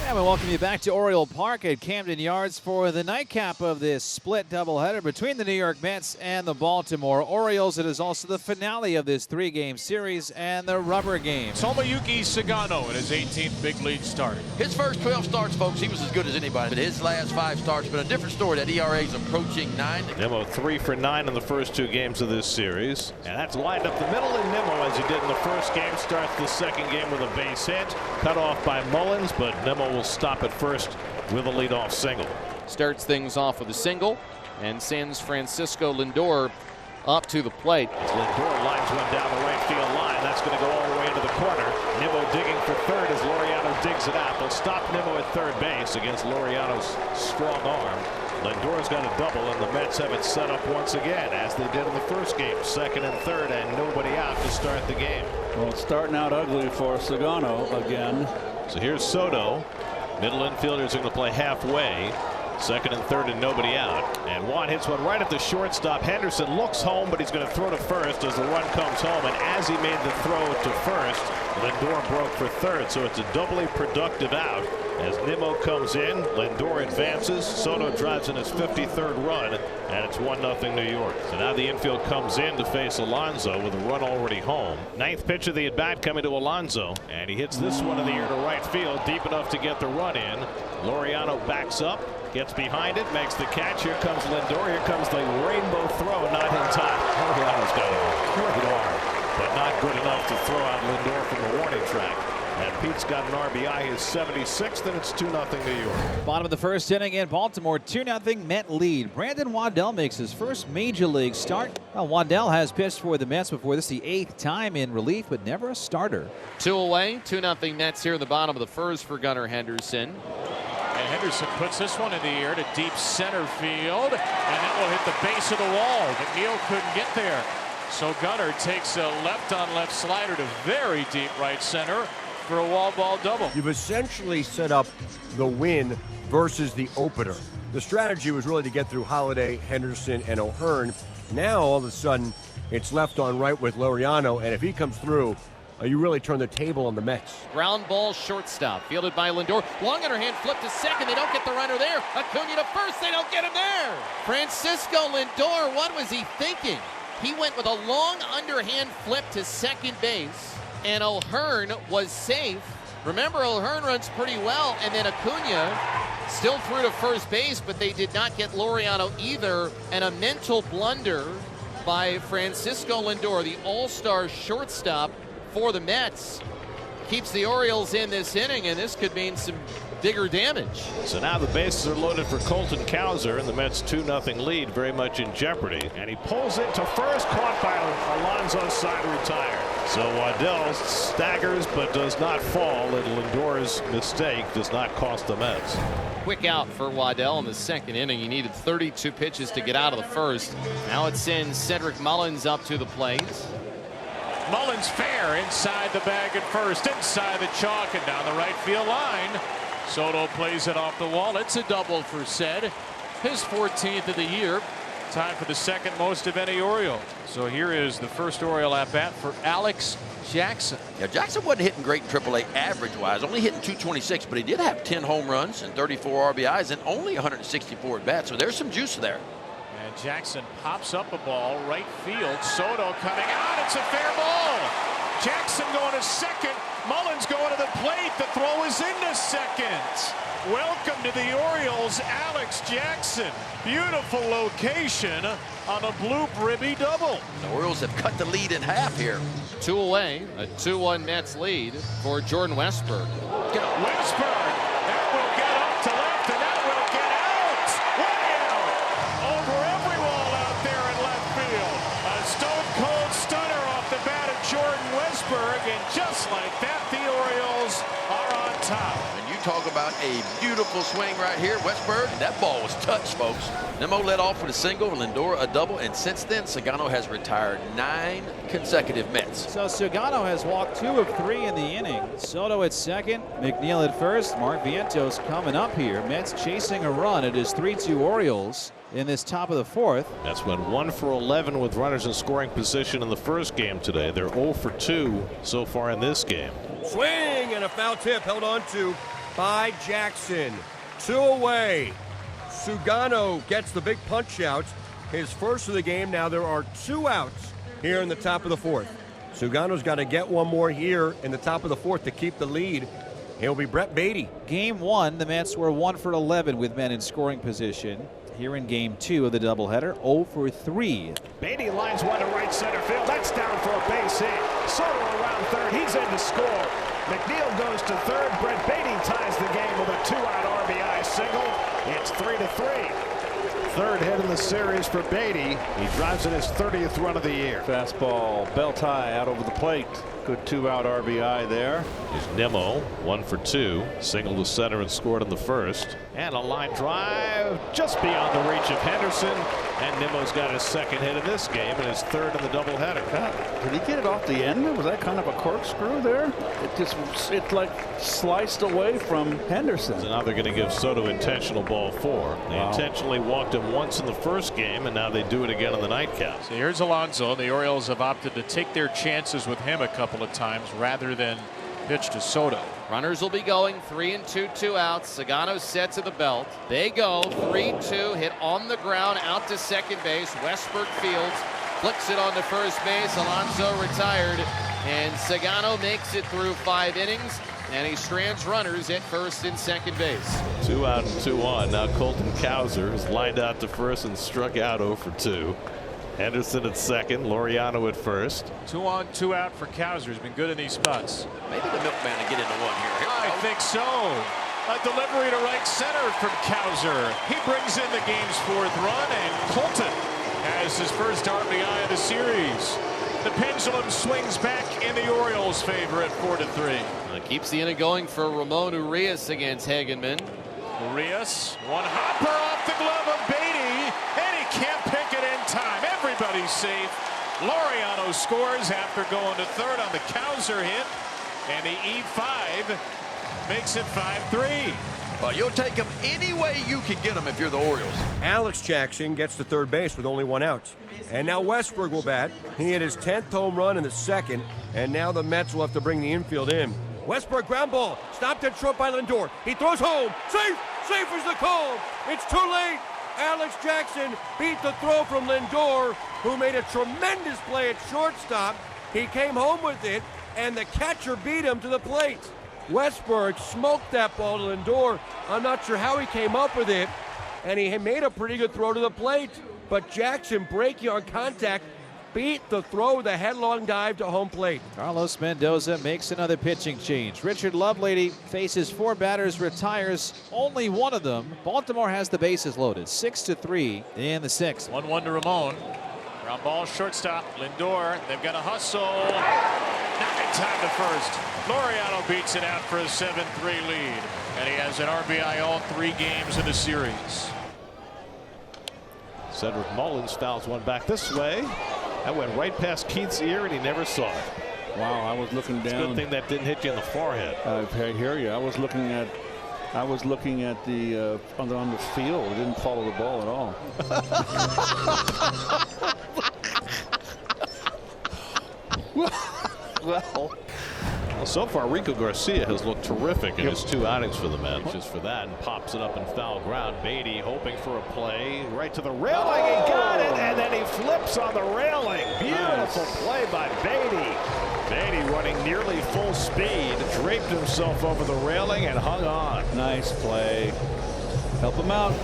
And we welcome you back to Oriole Park at Camden Yards for the nightcap of this split doubleheader between the New York Mets and the Baltimore Orioles. It is also the finale of this three-game series and the rubber game. Tomoyuki Sagano in his 18th big league start. His first 12 starts, folks, he was as good as anybody. But his last 5 starts, but a different story. That ERA is approaching 9. Nimmo 3 for 9 in the first 2 games of this series. And that's lined up the middle, and Nimmo, as he did in the first game, starts the second game with a base hit. Cut off by Mullins, but Nimmo will stop at first with a leadoff single. Starts things off with a single and sends Francisco Lindor up to the plate. Lindor lines one down the right field line. That's going to go all the way into the corner. Nimmo digging for third as Laureano digs it out. They'll stop Nimmo at third base against Laureano's strong arm. Lindor's got a double, and the Mets have it set up once again, as they did in the first game. Second and third, and nobody out to start the game. Well, it's starting out ugly for Sagano again. So here's Soto. Middle infielders are going to play halfway. Second and third and nobody out. And Juan hits one right at the shortstop. Henderson looks home, but he's going to throw to first as the run comes home. And as he made the throw to first, Lindor broke for third. So it's a doubly productive out. As Nimmo comes in, Lindor advances. Soto drives in his 53rd run, and it's 1-0 New York. So now the infield comes in to face Alonso with a run already home. 9th pitch of the at-bat coming to Alonso, and he hits this one in the air to right field, deep enough to get the run in. Laureano backs up, gets behind it, makes the catch. Here comes Lindor. Here comes the rainbow throw, not in time. Laureano's got a great arm, but not good enough to throw out Lindor from the warning track. And Pete's got an RBI, his 76th, and it's 2-0 New York. Bottom of the first inning in Baltimore, 2-0 Met lead. Brandon Waddell makes his first major league start. Well, Waddell has pitched for the Mets before. This is the 8th time in relief, but never a starter. 2 away, 2-0 Mets here in the bottom of the first for Gunnar Henderson. And Henderson puts this one in the air to deep center field, and that will hit the base of the wall. McNeil couldn't get there. So Gunnar takes a left-on-left slider to very deep right center for a wall ball double. You've essentially set up the win versus the opener. The strategy was really to get through Holiday, Henderson, and O'Hearn. Now, all of a sudden, it's left on right with Laureano, and if he comes through, you really turn the table on the Mets. Ground ball shortstop, fielded by Lindor. Long underhand flip to second. They don't get the runner there. Acuna to first. They don't get him there. Francisco Lindor, what was he thinking? He went with a long underhand flip to second base, and O'Hearn was safe. Remember, O'Hearn runs pretty well, and then Acuna still threw to first base, but they did not get Laureano either, and a mental blunder by Francisco Lindor, the all-star shortstop for the Mets, keeps the Orioles in this inning, and this could mean some bigger damage. So now the bases are loaded for Colton Cowser, and the Mets 2-0 lead, very much in jeopardy. And he pulls it to first, caught by Alonso's side, retired. So Waddell staggers but does not fall, and Lindor's mistake does not cost the Mets. Quick out for Waddell in the second inning. He needed 32 pitches to get out of the first. Now it sends Cedric Mullins up to the plate. Mullins fair inside the bag at first, inside the chalk and down the right field line. Soto plays it off the wall. It's a double for Ced, his 14th of the year. Time for the second most of any Oriole. So here is the first Oriole at bat for Alex Jackson. Yeah, Jackson wasn't hitting great in AAA average-wise, only hitting .226, but he did have 10 home runs and 34 RBIs and only 164 at bats. So there's some juice there. And Jackson pops up a ball right field. Soto coming out. It's a fair ball. Jackson going to second. Mullins going to the plate. The throw is into second. Welcome to the Orioles, Alex Jackson. Beautiful location on a blue Bribby double. The Orioles have cut the lead in half here. 2 away, a 2-1 Mets lead for Jordan Westburg. Westburg, that will get up to left, and that will get out. Way out. Over every wall out there in left field. A stone-cold stunner off the bat of Jordan Westburg, and just like that, the Orioles are on top. And you talk about a beautiful swing right here. Westburg, that ball was touched, folks. Nimmo led off with a single, Lindor a double, and since then, Sagano has retired 9 consecutive Mets. So Sagano has walked 2 of 3 in the inning. Soto at second, McNeil at first. Mark Vientos coming up here. Mets chasing a run. It is 3-2 Orioles in this top of the fourth. That's been 1 for 11 with runners in scoring position in the first game today. They're 0 for 2 so far in this game. Swing and a foul tip held on to by Jackson. 2 away. Sugano gets the big punch out. His first of the game. Now there are 2 outs here in the top of the 4th. Sugano's got to get one more here in the top of the 4th to keep the lead. He'll be Brett Beatty. Game 1, the Mets were 1 for 11 with men in scoring position. Here in Game 2 of the doubleheader, 0 for 3. Beatty lines one to right center field. That's down for a base hit. Soto around third. He's in to score. McNeil goes to third. Brett Beatty ties the game with a 2-out RBI single. It's 3-3. Third hit in the series for Beatty. He drives in his 30th run of the year. Fastball, belt high out over the plate. Good 2-out RBI there. Here's Nimmo, 1 for 2. Single to center and scored in the first. And a line drive just beyond the reach of Henderson. And Nimmo's got his second hit of this game and his third in the doubleheader. Did he get it off the end? Was that kind of a corkscrew there? It like sliced away from Henderson. So now they're going to give Soto intentional ball 4. They intentionally walked him once in the first game, and now they do it again in the nightcap. So here's Alonso. The Orioles have opted to take their chances with him a couple of times rather than pitch to Soto. Runners will be going 3-2, 2 outs. Sagano set to the belt. They go 3-2, hit on the ground out to second base. Westbrook fields, flicks it on to first base. Alonso retired, and Sagano makes it through 5 innings, and he strands runners at first and second base. 2 out and 2 on. Now Colton Cowser is lined out to first and struck out 0 for 2. Henderson at second, Laureano at first. 2 on, 2 out for Cowser. He's been good in these spots. Maybe the milkman will get into one here. I think so. A delivery to right center from Cowser. He brings in the game's 4th run, and Colton has his first RBI of the series. The pendulum swings back in the Orioles' favor at 4-3. Keeps the inning going for Ramon Urias against Hagenman. Urias, one hopper off the glove of Beatty, and he can't pick it in time. Everybody's safe. Laureano scores after going to third on the Cowser hit, and the E5 makes it 5-3. Well, you'll take them any way you can get them if you're the Orioles. Alex Jackson gets to third base with only 1 out. And now Westbrook will bat. He hit his 10th home run in the second, and now the Mets will have to bring the infield in. Westbrook ground ball, stopped at short by Lindor. He throws home, safe, safe is the call. It's too late. Alex Jackson beat the throw from Lindor, who made a tremendous play at shortstop. He came home with it, and the catcher beat him to the plate. Westbrook smoked that ball to Lindor. I'm not sure how he came up with it, and he made a pretty good throw to the plate. But Jackson, breaking on contact, beat the throw with a headlong dive to home plate. Carlos Mendoza makes another pitching change. Richard Lovelady faces 4 batters, retires only 1 of them. Baltimore has the bases loaded, 6-3 in the 6th. 1-1 to Ramon. Ground ball, shortstop, Lindor. They've got a hustle. Not in time to first. Laureano beats it out for a 7-3 lead. And he has an RBI all 3 games in the series. Cedric Mullins fouls one back this way. That went right past Keith's ear, and he never saw it. Wow, I was looking down. It's a good thing that didn't hit you in the forehead. I hear you. I was looking at the on the field. I didn't follow the ball at all. Well, so far Rico Garcia has looked terrific in his 2 outings for the Mets. Just for that, and pops it up in foul ground. Beatty hoping for a play right to the railing. He got it, and then he flips on the railing. Beautiful play by Beatty. Beatty running nearly full speed, draped himself over the railing and hung on. Nice play. Help him out.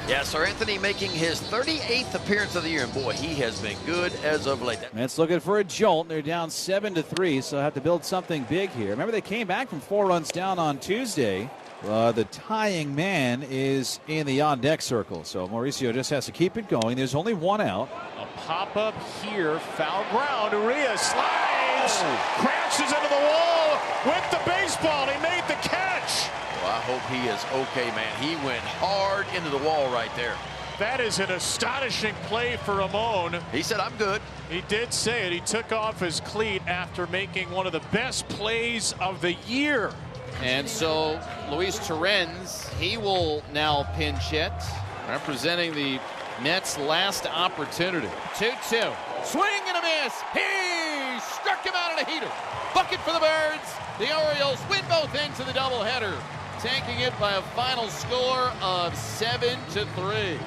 Yeah, Sir Anthony making his 38th appearance of the year, and boy, he has been good as of late. Mets looking for a jolt. They're down 7-3, so have to build something big here. Remember, they came back from 4 runs down on Tuesday. The tying man is in the on-deck circle, so Mauricio just has to keep it going. There's only 1 out. A pop-up here, foul ground. Urias slides, crashes into the wall with the baseball. He made the catch. Well, I hope he is okay, man. He went hard into the wall right there. That is an astonishing play for Ramon. He said, I'm good. He did say it. He took off his cleat after making one of the best plays of the year. And so Luis Torrens, he will now pinch hit, representing the Mets' last opportunity. 2-2. Swing and a miss. He struck him out in a heater. Bucket for the Birds. The Orioles win both ends of the doubleheader, taking it by a final score of 7-3.